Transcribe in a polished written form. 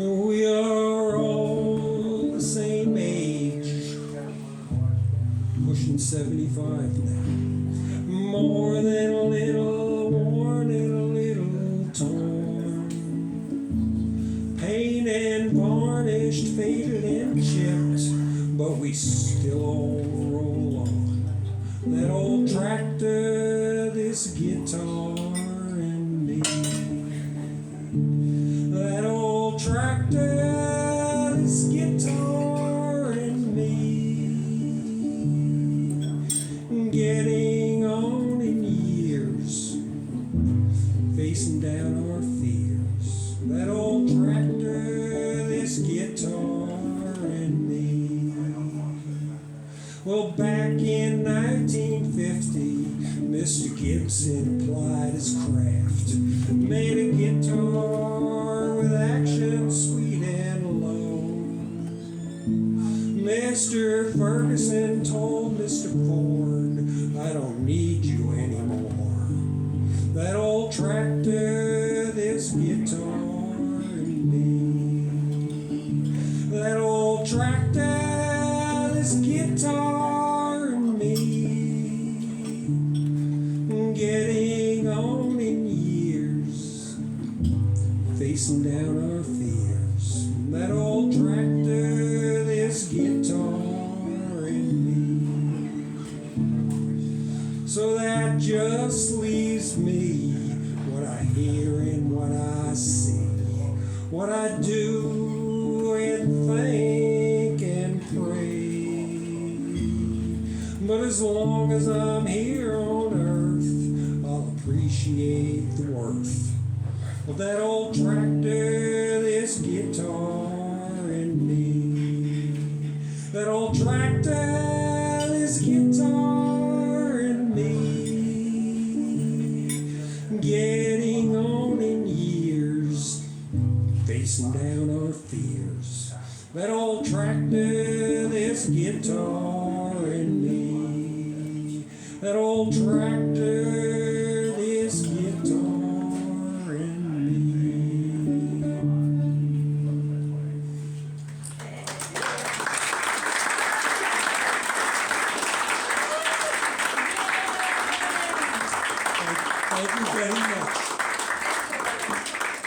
We are all the same age, pushing 75 now. More than a little worn and a little torn, paint and varnished, faded and chipped, but we still all roll on. That old tractor, this guitar, and me. That old tractor, this guitar, and me. Getting on in years, facing down our fears. That old tractor, this guitar, and me. Well, back in 1950, Mr. Gibson applied his craft, made a guitar with action sweet and low. Mr. Ferguson told Mr. Ford, I don't need you anymore. That old tractor, this guitar, and me. That old tractor, this guitar, and me. Getting on in years, facing down our fears. That old tractor, this guitar, and me. So that just leaves me what I hear and what I see, what I do and think and pray. But as long as I'm here on earth, I'll appreciate the worth of that old tractor, this guitar, and me. That old tractor, this guitar, and me. Getting on in years, facing down our fears. That old tractor, this guitar, and me. That old tractor, this guitar, and me. Thank you very much.